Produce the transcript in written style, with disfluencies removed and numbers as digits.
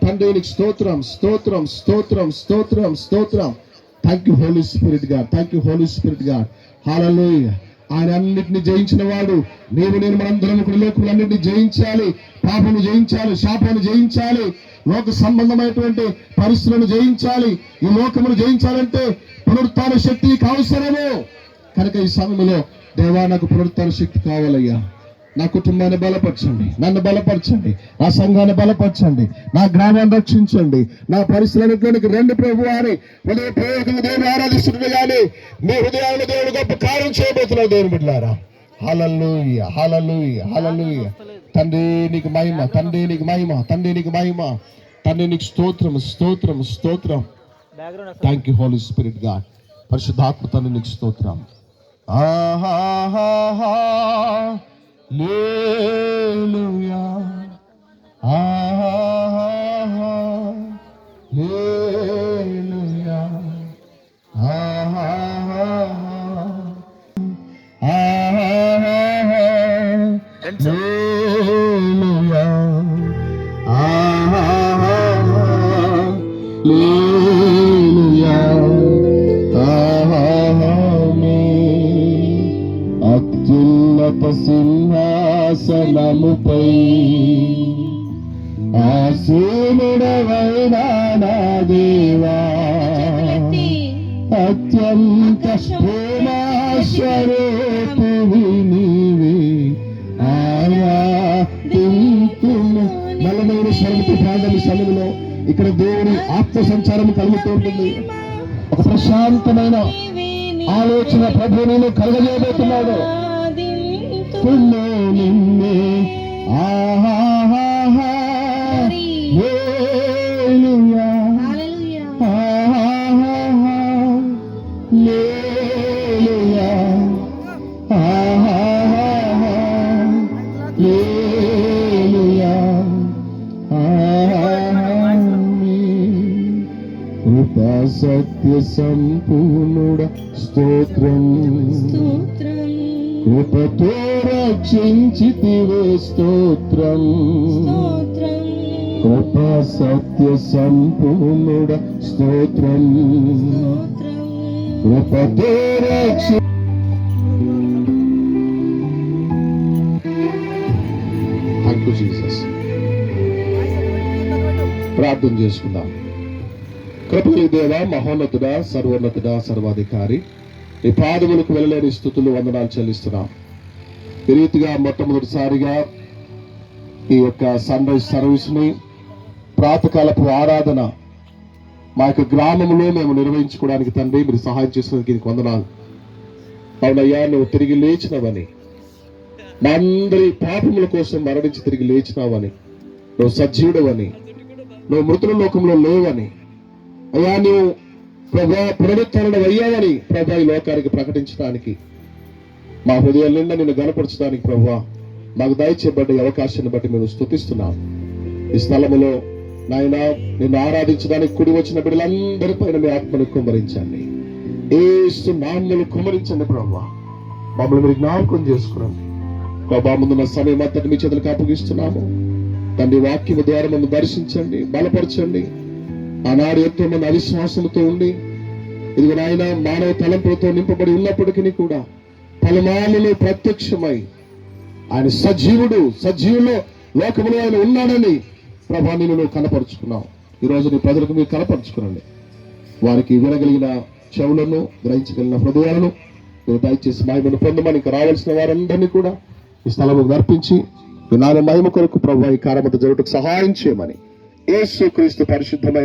తండ్రి నీకు స్తోత్రం స్తోత్రం స్తోత్రం స్తోత్రం స్తోత్రం. Thank you holy spirit God, thank you holy spirit God. Hallelujah. ఆయన అన్నిటిని జయించిన వాడు. నేను మనందరం కూడా లోకములన్నింటినీ జయించాలి, పాపను జయించాలి, శాపాన్ని జయించాలి, లోక సంబంధమైనటువంటి పరిస్థితులను జయించాలి. ఈ లోకమును జయించాలంటే పునరుత్థాన శక్తి అవసరము. కనుక ఈ సమయంలో దేవా నాకు పునరుత్థాన శక్తి కావాలయ్యా. నా కుటుంబాన్ని బలపరచండి, నన్ను బలపరచండి, నా సంఘాన్ని బలపరచండి, నా గ్రామాన్ని రక్షించండి, నా పరిస్థితులన్నింటిలోనికి రెండు ప్రభు అని హృదయపూర్వకంగా దేవుని ఆరాధిస్తుంది. కానీ మీ హృదయాలను దేవుడు గొప్ప కార్యం చేయబోతున్నారు దేవుని బిడ్డలారా. హల్లెలూయా హల్లెలూయా హల్లెలూయా. తండ్రి నీకు మహిమ, తండ్రి నీకు మహిమ, తండ్రి నీకు మహిమ, తండ్రి నీకు స్తోత్రం స్తోత్రం స్తోత్రం. Thank you holy spirit God. పరిశుద్ధాత్మ తండ్రి నీకు స్తోత్రం. ఆహాహాహా హల్లెలూయా ఆహాహా హల్లెలూయా ఆహాహా ఆహాహా హల్లెలూయా ఆహాహా హల్లెలూయా ఆహాహా. అత్యున్నత సింహాసనముపై ఆసీనుడవైన నా దేవా, అత్యంత ప్రేమాస్వరూపివి నీవే. ఆరాధింతుము. బలమైన స్వరముతో ప్రార్థన సమయంలో ఇక్కడ దేవుని ఆత్మ సంచారం కలుగుతూ ఉంటుంది. ఒక ప్రశాంతమైన ఆలోచన ప్రభు నేను కలగజేయబోతున్నాడు. నిన్నే ఆహాహా హల్లెలూయా ఆహాహా హల్లెలూయా ఆహాహా హల్లెలూయా ఆహాహా. కృపా సత్య సంపూర్ణుడ స్తోత్రం, కృపతో రక్షించితివే స్తోత్రం. కృపా సత్య సంపూర్ణుడ స్తోత్రం, కృపతో రక్షి. Thank you Jesus. ప్రార్థన చేసుకుందాం. కృపగల దేవా, మహోన్నతుడా, సర్వోన్నతుడా, సర్వాధికారి, నీ పాదములకు వెళ్ళలేని స్తుతులు వందనాలు చెల్లిస్తున్నాం. ఈ రీతిగా మొట్టమొదటిసారిగా ఈ యొక్క సన్ రైజ్ సర్వీస్ ని ప్రాతకాలపు ఆరాధన మా యొక్క గ్రామంలో మేము నిర్వహించుకోవడానికి తండ్రి మీరు సహాయం చేసినందుకు నీకు వందనాలు. అవునయ్యా, నువ్వు తిరిగి లేచినవని, మా అందరి పాపముల కోసం మరణించి తిరిగి లేచినావని, నువ్వు సజీవుడవని, నువ్వు మృతుల లోకంలో లేవని, అయ్యా నువ్వు ప్రభా పునరుద్ధరణ అయ్యావని ప్రభా ఈ లోకానికి ప్రకటించడానికి, మా హృదయాల నిండా నిన్ను గణపరచడానికి ప్రభా మాకు దయచేయబడ్డ అవకాశాన్ని బట్టి మేము స్తుతిస్తున్నాం. ఈ స్థలములో నాయన నిన్ను ఆరాధించడానికి కుడి వచ్చిన బిడ్డలందరి పైన మీ ఆత్మను కుమ్మరించండి. యేసు నామములో కుమ్మరించండి ప్రభా. మమ్మల్ని మీరు జ్ఞాపకం చేసుకురండి ప్రభా. ముందున్న సమయం అంతటి మీ చేతులకు అప్పగిస్తున్నాము తండ్రి. వాక్యము ద్వారా మమ్మల్ని దర్శించండి, బలపరచండి. ఆనాడు ఎంతో మంది అవిశ్వాసంతో ఉండి ఇదిగో నాయన మానవ తలంపులతో నింపబడి ఉన్నప్పటికీ కూడా పలుమార్లు ప్రత్యక్షమై ఆయన సజీవుడు, సజీవులో లోకములో ఆయన ఉన్నాడని ప్రభా నిన్ను నువ్వు కనపరుచుకున్నావు. ఈరోజు నీ ప్రజలకు మీరు కనపరుచుకునండి. వారికి వినగలిగిన చెవులను, గ్రహించగలిగిన హృదయాలను నువ్వు దయచేసి మహిమను పొందమని ఇంకా రావాల్సిన వారందరినీ కూడా ఈ స్థలము నర్పించి నాన్న మహిమ కొరకు ప్రభు ఈ కార్యమంతా జరుగుటకు సహాయం చేయమని యేసు క్రీస్తు పరిశుద్ధమైన